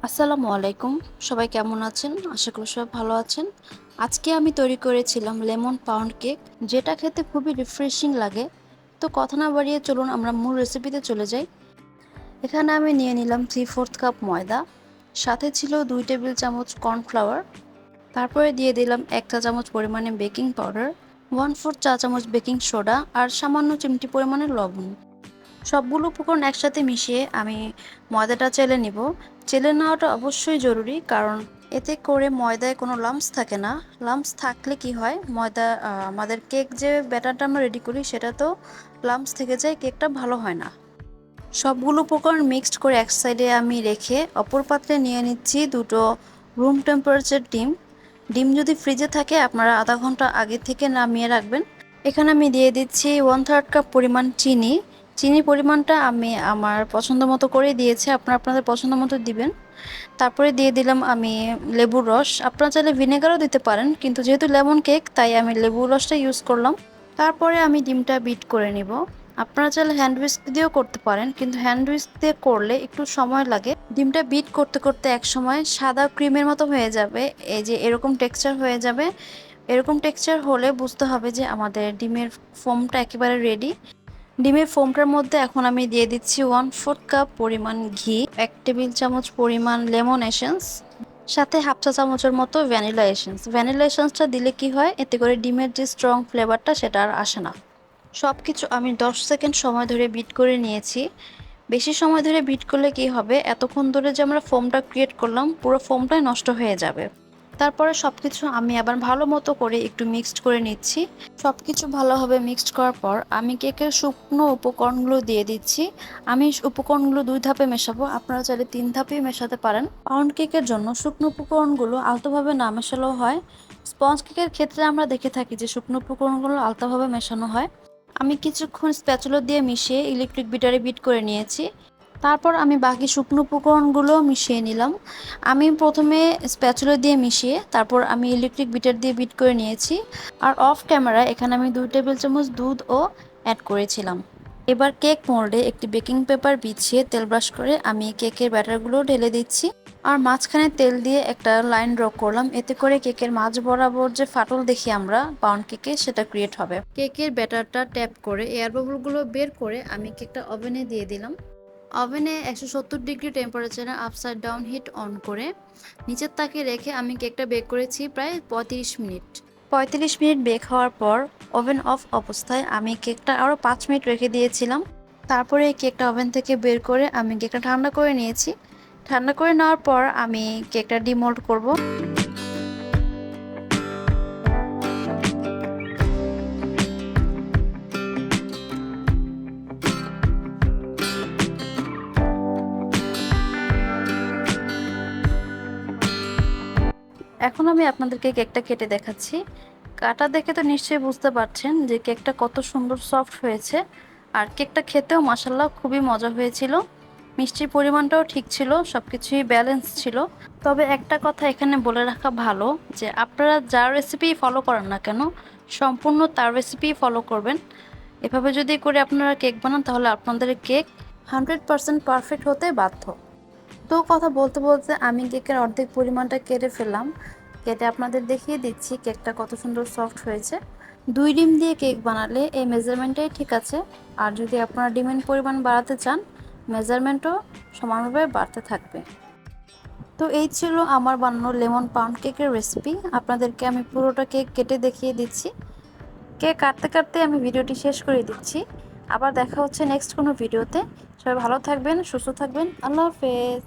আসসালামু আলাইকুম। সবাই কেমন আছেন? আশা করি সবাই ভালো আছেন। আজকে আমি তৈরি করেছিলাম লেমন পাউন্ড কেক, যেটা খেতে খুবই রিফ্রেশিং লাগে। তো কথা না বাড়িয়ে চলুন আমরা মূল রেসিপিতে চলে যাই। এখানে আমি নিয়ে নিলাম 3/4 কাপ ময়দা, সাথে ছিল 2 টেবিল চামচ কর্নফ্লাওয়ার, তারপরে দিয়ে দিলাম 1 চা চামচ পরিমাণে বেকিং পাউডার, 1/4 চা চামচ বেকিং সোডা আর সামান্য চিমটি পরিমাণে লবণ। সবগুলো উপকরণ একসাথে মিশিয়ে আমি ময়দাটা চেলে নিব। চেলে নেওয়াটা অবশ্যই জরুরি, কারণ এতে করে ময়দায় কোনো লাম্পস থাকে না। লাম্পস থাকলে কি হয়, ময়দা আমাদের কেক যে ব্যাটারটা আমরা রেডি করি সেটা তো লাম্পস থেকে যায়, কেকটা ভালো হয় না। সবগুলো উপকরণ মিক্সড করে এক সাইডে আমি রেখে অপর পাত্রে নিয়ে নিচ্ছি দুটো রুম টেম্পারেচার ডিম। ডিম যদি ফ্রিজে থাকে আপনারা আধা ঘন্টা আগে থেকে নামিয়ে রাখবেন। এখানে আমি দিয়ে দিচ্ছি 1/3 কাপ পরিমাণ চিনি। চিনির পরিমাণটা আমি আমার পছন্দ মতো করে দিয়েছি, আপনারা আপনাদের পছন্দ মতো দিবেন। তারপরে দিয়ে দিলাম আমি লেবুর রস, আপনারা চাইলে ভিনেগারও দিতে পারেন, কিন্তু যেহেতু লেমন কেক তাই আমি লেবুর রসটা ইউজ করলাম। তারপরে আমি ডিমটা বিট করে নিব। আপনারা চাইলে হ্যান্ড হুইস্ক দিয়েও করতে পারেন, কিন্তু হ্যান্ড হুইস্ক দিয়ে করলে একটু সময় লাগে। ডিমটা বিট করতে করতে এক সময় সাদা ক্রিমের মতো হয়ে যাবে, এই যে এরকম টেক্সচার হয়ে যাবে। এরকম টেক্সচার হলে বুঝতে হবে যে আমাদের ডিমের ফোমটা একেবারে রেডি। ডিমের ফোমটার মধ্যে এখন আমি দিয়ে দিচ্ছি 1/4 কাপ পরিমাণ ঘি, 1 টেবিল চামচ পরিমাণ লেমন এসেন্স, সাথে হাফ চা চামচের মতো ভ্যানিলা এসেন্স। ভ্যানিলা এসেন্সটা দিলে কি হয়, এতে করে ডিমের যে স্ট্রং ফ্লেভারটা সেটা আর আসে না। সব কিছু আমি 10 সেকেন্ড সময় ধরে বিট করে নিয়েছি। বেশি সময় ধরে বিট করলে কি হবে, এতক্ষণ ধরে যে আমরা ফোমটা ক্রিয়েট করলাম পুরো ফোমটাই নষ্ট হয়ে যাবে। তারপরে সবকিছু আমি আবার ভালো মতো করে একটু মিক্সড করে নিচ্ছি। সবকিছু ভালোভাবে মিক্সড করার পর আমি কেকের শুকনো উপকরণগুলো দিয়ে দিচ্ছি। আমি উপকরণগুলো 2 ধাপে মেশাবো, আপনারা চাইলে 3 ধাপেই মেশাতে পারেন। পাউন্ড কেকের জন্য শুকনো উপকরণগুলো আলতোভাবে না মেশালেও হয়। স্পঞ্জ কেকের ক্ষেত্রে আমরা দেখে থাকি যে শুকনো উপকরণগুলো আলতোভাবে মেশানো হয়। আমি কিছুক্ষণ স্প্যাচুলা দিয়ে মিশিয়ে ইলেকট্রিক বিটারে বিট করে নিয়েছি। তারপর আমি বাকি শুকনো উপকরণগুলো মিশিয়ে নিলাম। আমি প্রথমে স্প্যাচুলা দিয়ে মিশিয়ে তারপর আমি ইলেকট্রিক বিটার দিয়ে বিট করে নিয়েছি। আর অফ ক্যামেরা এখানে আমি 2 টেবিল চামচ দুধও অ্যাড করেছিলাম। এবার কেক মোল্ডে একটি বেকিং পেপার বিছিয়ে তেল ব্রাশ করে আমি কেকের ব্যাটারগুলো ঢেলে দিচ্ছি। আর মাঝখানে তেল দিয়ে একটা লাইন ড্র করলাম, এতে করে কেকের মাঝ বরাবর যে ফাটল দেখি আমরা পাউন্ড কেকে সেটা ক্রিয়েট হবে। কেকের ব্যাটারটা ট্যাপ করে এয়ার বাবলগুলো বের করে আমি কেকটা ওভেনে দিয়ে দিলাম। ওভেনে 170 ডিগ্রি টেম্পারেচারে আপসাইড ডাউন হিট অন করে নিচের তাকে রেখে আমি কেকটা বেক করেছি প্রায় 35 মিনিট। 35 মিনিট বেক হওয়ার পর ওভেন অফ অবস্থায় আমি কেকটা আরও 5 মিনিট রেখে দিয়েছিলাম। তারপরে এই কেকটা ওভেন থেকে বের করে আমি কেকটা ঠান্ডা করে নিয়েছি। ঠান্ডা করে নেওয়ার পর আমি কেকটা ডিমোল্ড করব। এখন আমি আপনাদেরকে কেকটা কেটে দেখাচ্ছি। কাটা দেখে তো নিশ্চয়ই বুঝতে পারছেন যে কেকটা কত সুন্দর সফট হয়েছে। আর কেকটা খেতেও মাশাআল্লাহ খুবই মজা হয়েছিল। মিষ্টির পরিমাণটাও ঠিক ছিল, সবকিছুই ব্যালেন্স ছিল। তবে একটা কথা এখানে বলে রাখা ভালো, যে আপনারা যার রেসিপি ফলো করেন না কেন সম্পূর্ণ তার রেসিপি ফলো করবেন। এভাবে যদি করে আপনারা কেক বানান তাহলে আপনাদের কেক 100% পারফেক্ট হতে বাধ্য। তো কথা বলতে বলতে আমি কেকের অর্ধেক পরিমাণটা কেটে ফেললাম। কেটে আপনাদের দেখিয়ে দিচ্ছি কেকটা কত সুন্দর সফট হয়েছে। 2 ডিম দিয়ে কেক বানালে এই মেজারমেন্টটাই ঠিক আছে। আর যদি আপনারা ডিমের পরিমাণ বাড়াতে চান, মেজারমেন্টও সমানভাবে বাড়তে থাকবে। তো এই ছিল আমার বানানো লেমন পাউন্ড কেকের রেসিপি। আপনাদেরকে আমি পুরোটা কেক কেটে দেখিয়ে দিচ্ছি। কেক কাটতে কাটতে আমি ভিডিওটি শেষ করে দিচ্ছি। আবার দেখা হচ্ছে নেক্সট কোনো ভিডিওতে। সবাই ভালো থাকবেন, সুস্থ থাকবেন। আল্লাহ হাফেজ।